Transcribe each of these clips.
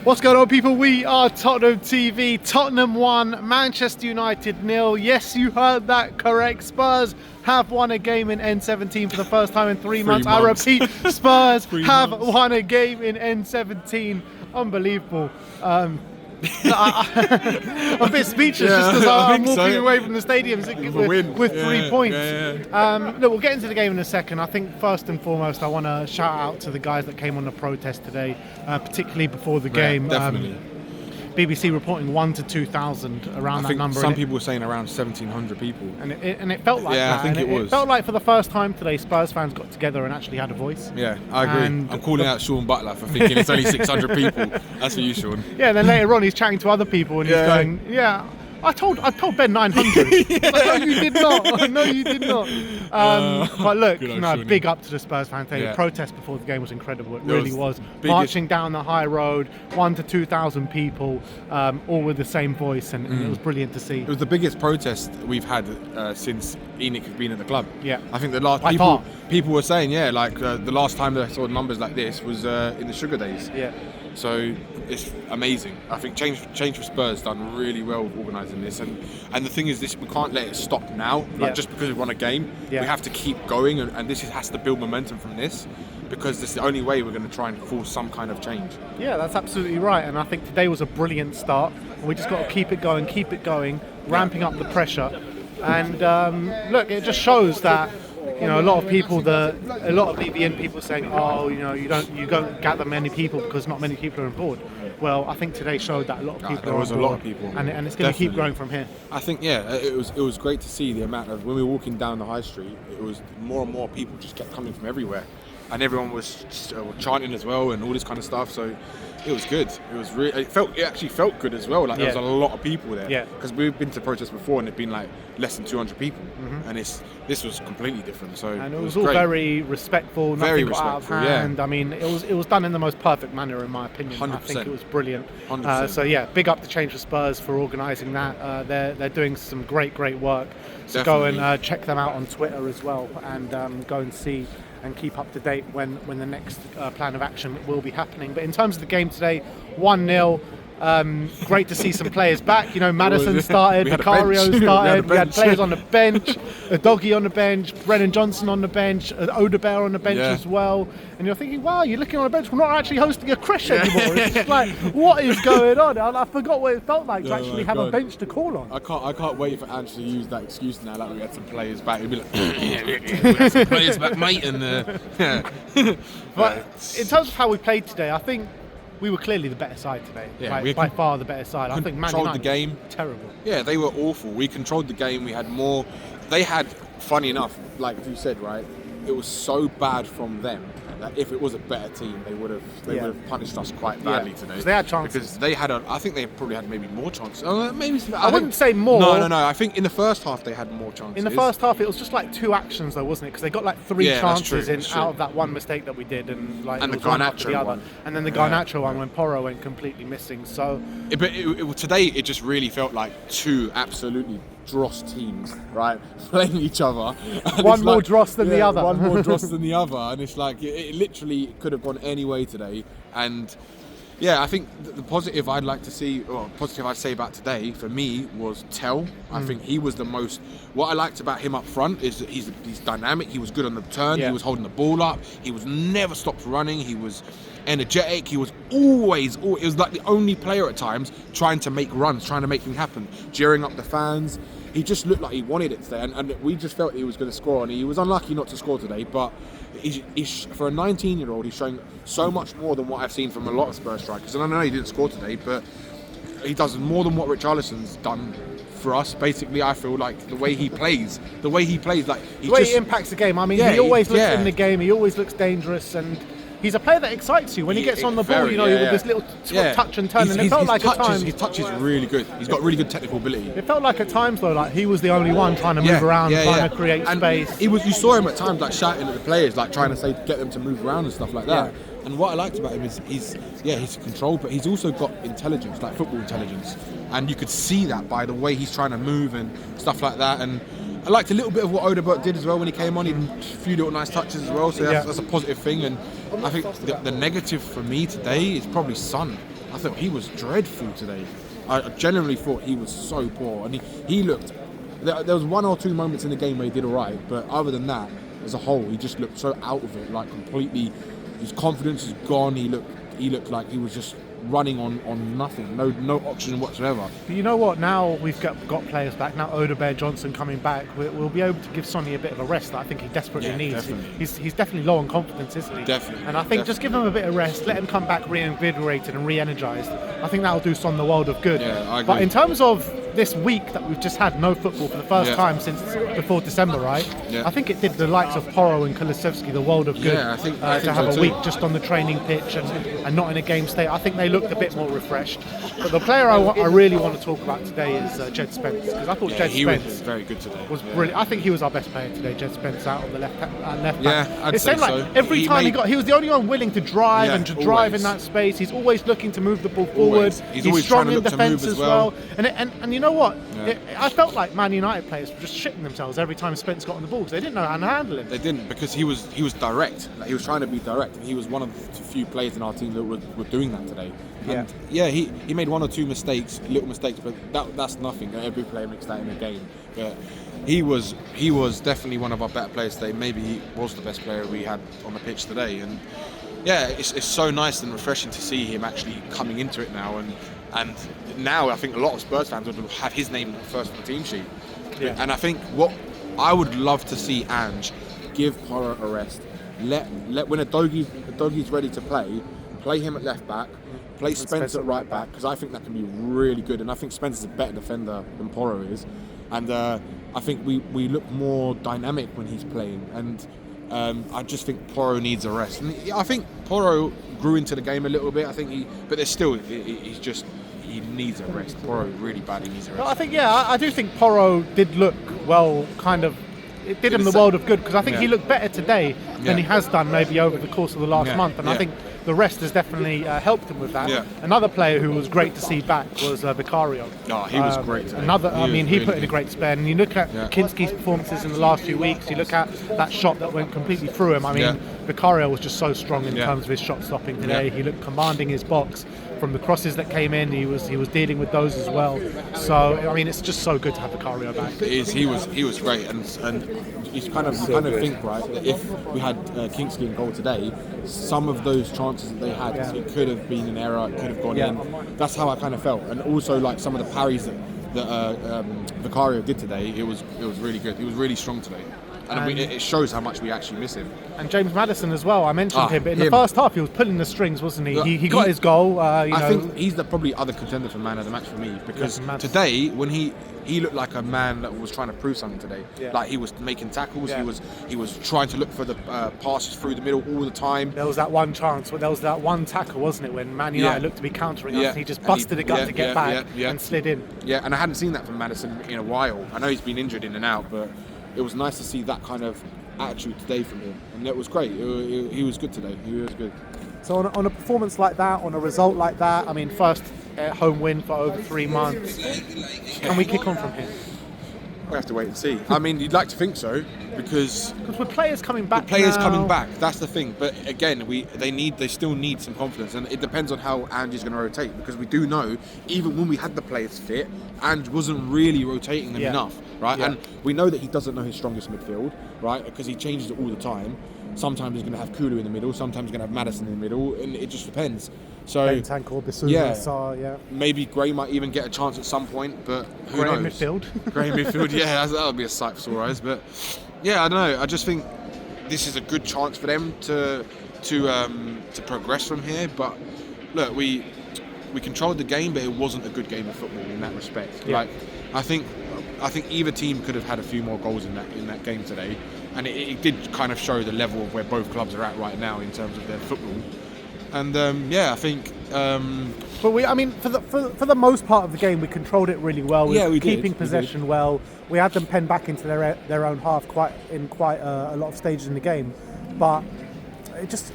What's going on, people? We are Tottenham TV. Tottenham 1, Manchester United 0. Yes, you heard that correct. Spurs have won a game in N17 for the first time in 3 months. I repeat, Spurs have won a game in N17. Unbelievable. I'm a bit speechless just because I'm walking away from the stadium with 3 points. Look, we'll get into the game in a second. I think first and foremost, I want to shout out to the guys that came on the protest today, particularly before the game. Definitely. BBC reporting 1,000 to 2,000 around that number. Some people were saying around 1,700 people. And it felt like that. Yeah, I think it was. It felt like for the first time today, Spurs fans got together and actually had a voice. Yeah, I agree. I'm calling out Sean Butler for thinking it's only 600 people. That's for you, Sean. Yeah, and then later on he's chatting to other people and he's going, I told Ben 900. No, you did not. No, you did not. But look, big up to the Spurs fans today. The protest before the game was incredible. It really was. Marching down the high road, 1,000 to 2,000 people, all with the same voice, and it was brilliant to see. It was the biggest protest we've had since Enoch has been at the club. Yeah, I think the last people were saying, the last time that I saw numbers like this was in the Sugar days. Yeah. So it's amazing. I think Change for Spurs done really well with organising this, and the thing is, we can't let it stop now. Just because we won a game, we have to keep going, and this has to build momentum from this, because this is the only way we're going to try and force some kind of change. Yeah, that's absolutely right, and I think today was a brilliant start. And we just got to keep it going, ramping up the pressure, and look, it just shows that. A lot of BBN people saying, you don't gather many people because not many people are on board. Well, I think today showed that a lot of people there was a lot of people, and it's going to keep growing from here. I think it was great to see the amount of when we were walking down the high street. It was more and more people just kept coming from everywhere, and everyone was chanting as well and all this kind of stuff. So it was good. It was it actually felt good as well. Like there was a lot of people there. Yeah. Because we've been to protests before and it'd been like less than 200 people, and this was completely different. So and it was all very respectful. Very nothing got out of hand. I mean, it was done in the most perfect manner, in my opinion. 100%. I think it was brilliant. 100%. So big up to Change for Spurs for organising that. They're doing some great work. So Definitely. go and check them out on Twitter as well, and go and see and keep up to date when the next plan of action will be happening. But in terms of the game today, 1-0. Great to see some players back. Madison started, Vicario started. We had players on the bench, a Doggy on the bench, Brennan Johnson on the bench, Odebear on the bench as well. And you're thinking, wow, you're looking on the bench. We're not actually hosting a crash anymore. It's just like, what is going on? I forgot what it felt like to actually have a bench to call on. I can't wait for Ange to use that excuse now. Like we had some players back. He'd be like, we had some players back, mate. And But in terms of how we played today, I think we were clearly the better side today. By far the better side. I think Man United controlled the game. Terrible. Yeah, they were awful. We controlled the game. We had more. They had, funny enough, like you said, right? It was so bad from them that if it was a better team, they would have punished us quite badly today. Because they had chances. Because they had I think they probably had maybe more chances. I wouldn't say more. No. I think in the first half they had more chances. In the first half, it was just like 2 actions, though, wasn't it? Because they got like 3 chances out of that one mistake that we did, and the Garnacho one. And then the Garnacho one when Porro went completely missing. So, today it just really felt like 2 absolutely dross teams, right, playing each other. One more dross than the other. One more dross than the other, and it's like it literally could have gone any way today. And I think the positive I'd say about today for me was Tell. I think he was the most. What I liked about him up front is that he's dynamic. He was good on the turn. He was holding the ball up. He was never stopped running. He was energetic. He was always. It was like the only player at times trying to make runs, trying to make things happen, cheering up the fans. He just looked like he wanted it today, and we just felt he was going to score, and he was unlucky not to score today, but he's for a 19-year-old, he's showing so much more than what I've seen from a lot of Spurs strikers. And I know he didn't score today, but he does more than what Richarlison's done for us. Basically, I feel like the way he plays, like the way he impacts the game. I mean, he always looks in the game. He always looks dangerous, and he's a player that excites you when he gets on the ball. With this little touch and turn. And it felt like at times his touch is really good. He's got really good technical ability. It felt like at times though, like he was the only one trying to move around, trying to create space. You saw him at times like shouting at the players, like trying to get them to move around and stuff like that. And what I liked about him is he's control, but he's also got intelligence, like football intelligence, and you could see that by the way he's trying to move and stuff like that. And I liked a little bit of what Odeberg did as well when he came on. He did a few little nice touches as well, so that's a positive thing. And I think the negative for me today is probably Son. I thought he was dreadful today. I genuinely thought he was so poor, and he looked. There was 1 or 2 moments in the game where he did all right, but other than that, as a whole, he just looked so out of it, like completely. His confidence is gone. He looked like he was just running on nothing, no oxygen whatsoever. But you know what? Now we've got players back. Now Odegaard, Johnson coming back, we'll be able to give Sonny a bit of a rest that I think he desperately needs. Definitely. He's definitely low on confidence, isn't he? Definitely. And I think just give him a bit of rest, let him come back reinvigorated and re-energised. I think that'll do Son the world of good. Yeah, I agree. But in terms of this week that we've just had no football for the first time since before December, right? Yeah. I think it did the likes of Porro and Kulusevski the world of good. Yeah, I think to have so a too. week just on the training pitch and not in a game state. I think they looked a bit more refreshed. But the player I really want to talk about today is Jed Spence, because I thought Jed he Spence was very good today. was brilliant. I think he was our best player today, Jed Spence, out on the left back. Yeah, I'd it say seemed like so. every time he was the only one willing to drive Yeah, and to drive in always. that space. He's always looking to move the ball forward. Always. He's always strong trying to in look to defence move as as well. And you know what? Yeah. I felt like Man United players were just shitting themselves every time Spence got on the ball because they didn't know how to handle him. They didn't, because he was direct. Like, he was trying to be direct, and he was one of the few players in our team that were doing that today. And he made 1 or 2 mistakes, little mistakes, but that's nothing. Every player makes that in a game. But he was definitely one of our better players today. Maybe he was the best player we had on the pitch today. And yeah, it's so nice and refreshing to see him actually coming into it now. And now I think a lot of Spurs fans would have his name first on the team sheet. Yeah. And I think what I would love to see Ange give Porro a rest. Let when Adogi's ready to play him at left back, play Spence at right back, because I think that can be really good. And I think Spence is a better defender than Porro is. And I think we look more dynamic when he's playing. And I just think Porro needs a rest. And I think Porro grew into the game a little bit. I think but there's still he needs a rest. Porro really badly needs a rest. Well, I think I do think Porro did look well, kind of. It did him the world of good, because I think he looked better today than he has done maybe over the course of the last month, and I think the rest has definitely helped him with that. Yeah. Another player who was great to see back was Vicario. Oh, he was great today. He put in a great spell. And you look at Kinski's performances in the last few weeks, you look at that shot that went completely through him. I mean, Vicario was just so strong in terms of his shot stopping today. He looked commanding his box. From the crosses that came in, he was dealing with those as well. So I mean, it's just so good to have Vicario back. It is. He was great, and you kind of think, right, that if we had Kingsley in goal today, some of those chances that they had, it could have been an error, it could have gone in. That's how I kind of felt, and also like some of the parries that Vicario did today, it was really good. He was really strong today. And it shows how much we actually miss him. And James Maddison as well. I mentioned him, but in the first half he was pulling the strings, wasn't he? He got his goal. I think he's the probably other contender for man of the match for me, because today when he looked like a man that was trying to prove something today. Yeah. Like he was making tackles. Yeah. He was trying to look for the passes through the middle all the time. There was that one chance. There was that one tackle, wasn't it, when Man United looked to be countering us, and he just busted a gut to get back and slid in. Yeah, and I hadn't seen that from Maddison in a while. I know he's been injured in and out, but it was nice to see that kind of attitude today from him, and it was great. He was good today. He was good. So on a performance like that, on a result like that, I mean, first home win for over 3 months. Can we kick on from here? We have to wait and see. I mean, you'd like to think so, because with players coming back, coming back. That's the thing. But again, they still need some confidence, and it depends on how Ange's going to rotate, because we do know even when we had the players fit, Ange wasn't really rotating them enough, right? Yeah. And we know that he doesn't know his strongest midfield, right? Because he changes it all the time. Sometimes he's going to have Kulu in the middle, sometimes he's going to have Maddison in the middle, and it just depends. So maybe Gray might even get a chance at some point, but who knows? Gray midfield, that would be a sight for sore eyes. But yeah, I don't know. I just think this is a good chance for them to progress from here. But look, we controlled the game, but it wasn't a good game of football in that respect. Yeah. Like I think either team could have had a few more goals in that game today, and it did kind of show the level of where both clubs are at right now in terms of their football. And I think. But for the most part of the game, we controlled it really well. We were keeping possession well. We had them penned back into their own half quite a lot of stages in the game. But it just,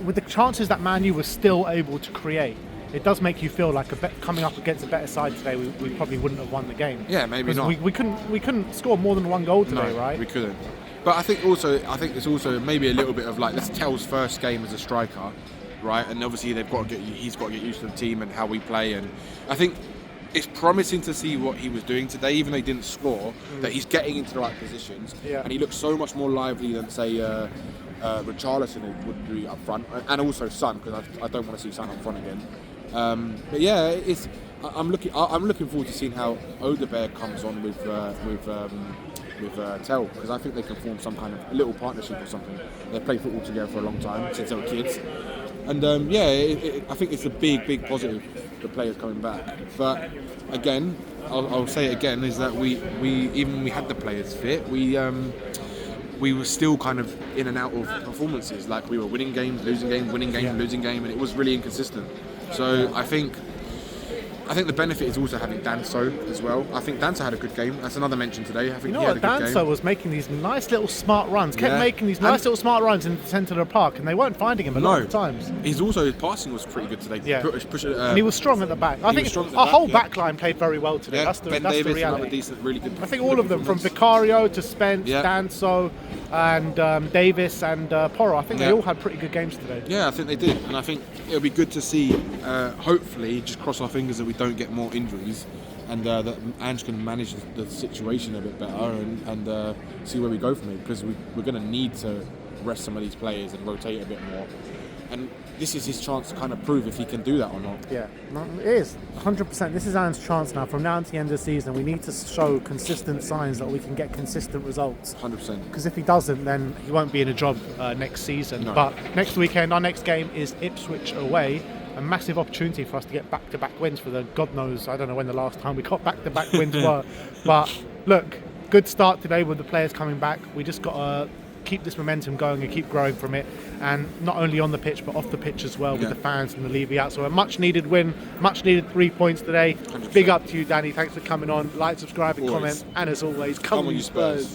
with the chances that Man U was still able to create, it does make you feel like coming up against a better side today, we probably wouldn't have won the game. Yeah, maybe not. We couldn't score more than one goal today, right? We couldn't. But I think it's also maybe a little bit of like, this Tell's first game as a striker. right? And obviously he's got to get used to the team and how we play. And I think it's promising to see what he was doing today, even though he didn't score, that he's getting into the right positions. Yeah. And he looks so much more lively than, say, Richarlison would be up front, and also Son, because I don't want to see Son up front again. But yeah, I'm looking forward to seeing how Odegaard comes on with Tel, because I think they can form some kind of little partnership or something. They played football together for a long time since they were kids, and I think it's a big positive, the players coming back. But again, I'll say it again, is that we even when we had the players fit, we were still kind of in and out of performances. Like, we were winning games, losing games, winning game, losing game, and it was really inconsistent. So I think the benefit is also having Danso as well. I think Danso had a good game. That's another mention today. I think he had a good game. Danso was making these nice little smart runs. Kept making these nice little smart runs in the centre of the park, and they weren't finding him a lot of times. His passing was pretty good today. Yeah. And he was strong at the back. I think our whole back line played very well today. That's the Davis, reality. another decent, really good. I think all of them, from Vicario to Spence, Danso, and Davis and Porro, I think they all had pretty good games today. Yeah, I think they did, and I think it'll be good to see. Hopefully, just cross our fingers that we don't get more injuries, and that Ange can manage the situation a bit better, and see where we go from it, because we're going to need to rest some of these players and rotate a bit more. And this is his chance to kind of prove if he can do that or not. Yeah, it is 100%. This is Ange's chance now. From now to the end of the season, we need to show consistent signs that we can get consistent results. 100%. Because if he doesn't, then he won't be in a job next season. No. But next weekend, our next game is Ipswich away. A massive opportunity for us to get back-to-back wins for the God knows, I don't know when the last time we got back-to-back wins were. But look, good start today with the players coming back. We just got to keep this momentum going and keep growing from it, and not only on the pitch but off the pitch as well, with the fans and the Levy out. So a much needed win, much needed 3 points today. 100%. Big up to you, Danny. Thanks for coming on. Like, subscribe and comment, and as always, come on you Spurs.